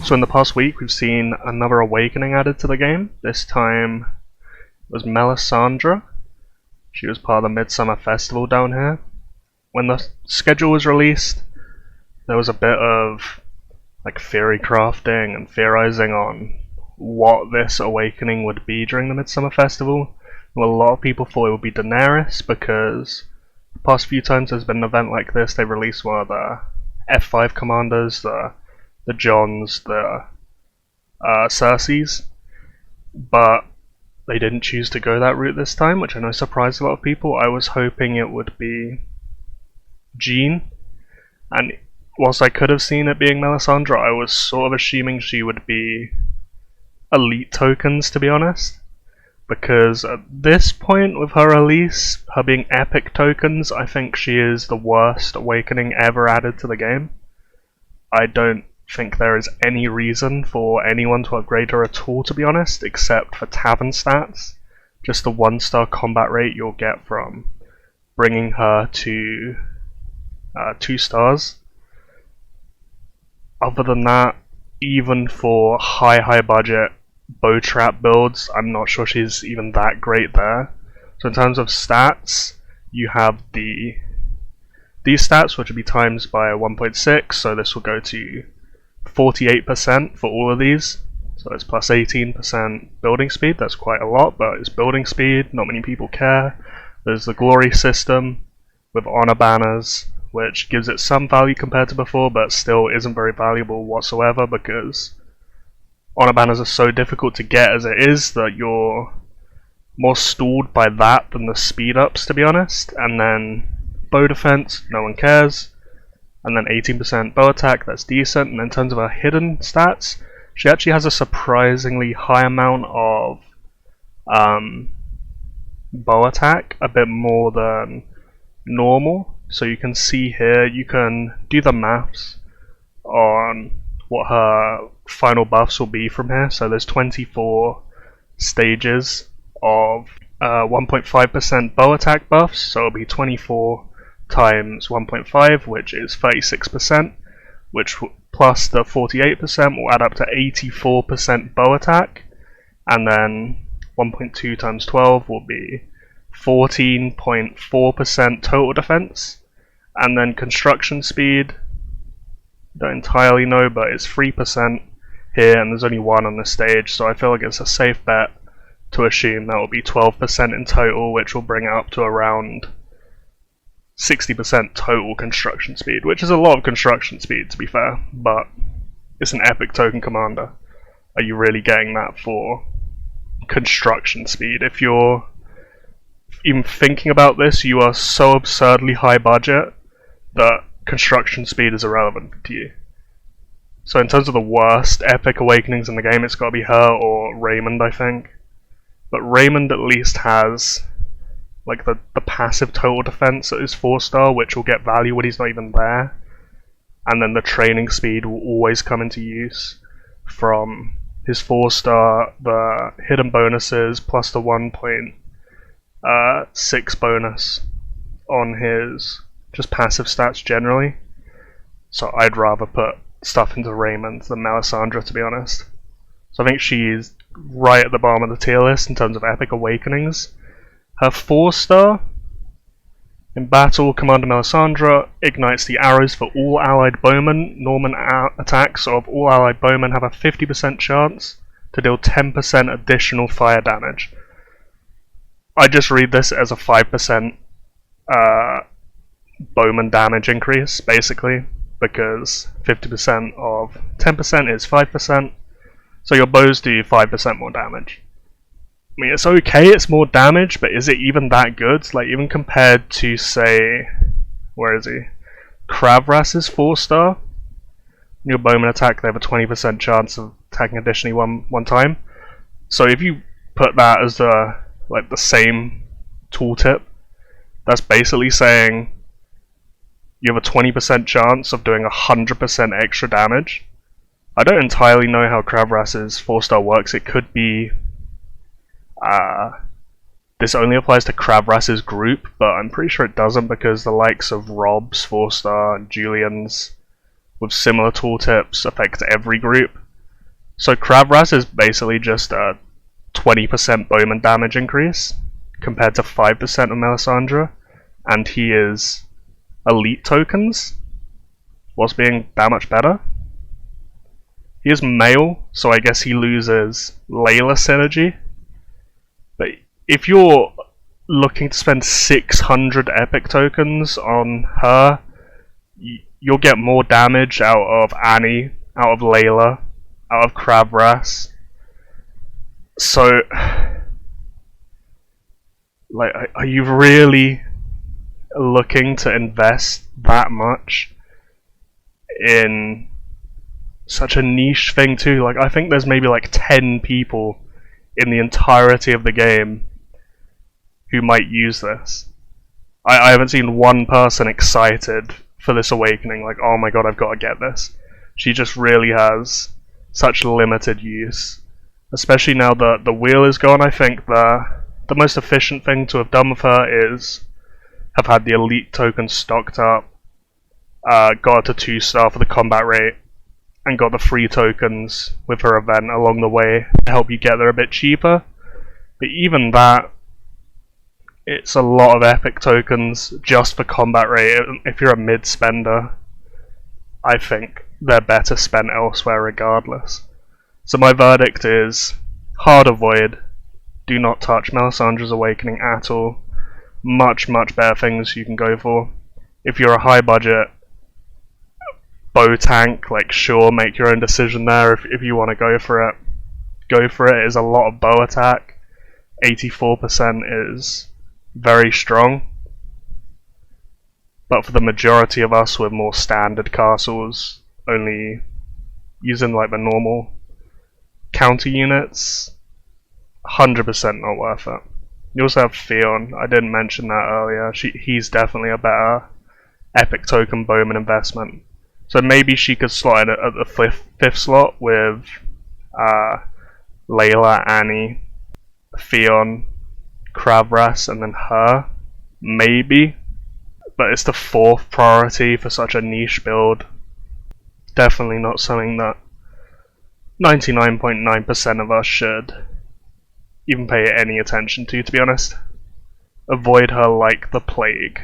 So in the past week we've seen another awakening added to the game. This time it was Melisandre. She was part of the Midsummer Festival down here. When the schedule was released, there was a bit of like theory crafting and theorizing on what this awakening would be during the Midsummer Festival. Well, a lot of people thought it would be Daenerys because the past few times there's been an event like this, they released one of the F5 commanders, the Johns, the Cerseis, but they didn't choose to go that route this time, which I know surprised a lot of people. I was hoping it would be Jean, and whilst I could have seen it being Melisandre, I was sort of assuming she would be elite tokens, to be honest, because at this point with her release, her being epic tokens, I think she is the worst awakening ever added to the game. I don't think there is any reason for anyone to upgrade her at all, to be honest, except for tavern stats. Just the 1-star combat rate you'll get from bringing her to 2 stars. Other than that, even for high budget bow trap builds, I'm not sure she's even that great there. So in terms of stats, you have these stats, which would be times by 1.6, so this will go to 48% for all of these, so it's plus 18% building speed. That's quite a lot, but it's building speed, not many people care. There's the glory system with honor banners, which gives it some value compared to before, but still isn't very valuable whatsoever because honor banners are so difficult to get as it is that you're more stalled by that than the speed ups, to be honest. And then bow defense, no one cares. And then 18% bow attack, that's decent. And in terms of her hidden stats, she actually has a surprisingly high amount of bow attack, a bit more than normal. So you can see here, you can do the maths on what her final buffs will be from here. So there's 24 stages of 1.5% bow attack buffs, so it'll be 24 times 1.5, which is 36%, which plus the 48% will add up to 84% bow attack, and then 1.2 times 12 will be 14.4% total defense, and then construction speed, don't entirely know, but it's 3% here, and there's only 1 on this stage, so I feel like it's a safe bet to assume that will be 12% in total, which will bring it up to around 60% total construction speed, which is a lot of construction speed, to be fair, but it's an epic token commander. Are you really getting that for construction speed? If you're even thinking about this, you are so absurdly high budget that construction speed is irrelevant to you. So in terms of the worst epic awakenings in the game, it's got to be her or Raymond, I think. But Raymond at least has like the passive total defense at his 4-star, which will get value when he's not even there. And then the training speed will always come into use from his 4-star, the hidden bonuses, plus the 1.6 bonus on his just passive stats generally. So I'd rather put stuff into Raymond than Melisandre, to be honest. So I think she's right at the bottom of the tier list in terms of epic awakenings. Her 4-star, in battle, Commander Melisandre ignites the arrows for all allied bowmen. Norman attacks of all allied bowmen have a 50% chance to deal 10% additional fire damage. I just read this as a 5% bowman damage increase, basically, because 50% of 10% is 5%, so your bows do 5% more damage. I mean, it's okay, it's more damage, but is it even that good? Like, even compared to, say, where is he? Kravras' 4-star. Your bowman attack, they have a 20% chance of attacking additionally one time. So if you put that as the same tooltip, that's basically saying you have a 20% chance of doing 100% extra damage. I don't entirely know how Kravras' 4-star works. It could be this only applies to Kravras' group, but I'm pretty sure it doesn't because the likes of Rob's 4-star and Julian's with similar tooltips affect every group. So Kravras is basically just a 20% Bowmen damage increase compared to 5% of Melisandre, and he is elite tokens whilst being that much better. He is male, so I guess he loses Layla synergy. But if you're looking to spend 600 epic tokens on her, you'll get more damage out of Annie, out of Layla, out of Kravras. So, like, are you really looking to invest that much in such a niche thing too? Like, I think there's maybe like 10 people in the entirety of the game who might use this. I haven't seen one person excited for this awakening, like, oh my god, I've got to get this. She just really has such limited use. Especially now that the wheel is gone, I think the most efficient thing to have done with her is have had the elite tokens stocked up, got her to 2-star for the combat rate, and got the free tokens with her event along the way to help you get there a bit cheaper. But even that, it's a lot of epic tokens just for combat rate. If you're a mid spender, I think they're better spent elsewhere regardless. So my verdict is hard avoid. Do not touch Melisandre's Awakening at all. Much better things you can go for. If you're a high budget bow tank, like, sure, make your own decision there. If you want to go for it, go for it. It is a lot of bow attack. 84% is very strong. But for the majority of us with more standard castles, only using like the normal counter units, 100% not worth it. You also have Theon. I didn't mention that earlier. He's definitely a better epic token Bowmen investment. So maybe she could slot in at the fifth slot with Layla, Annie, Theon, Kravras, and then her. Maybe. But it's the 4th priority for such a niche build. Definitely not something that 99.9% of us should even pay any attention to be honest. Avoid her like the plague.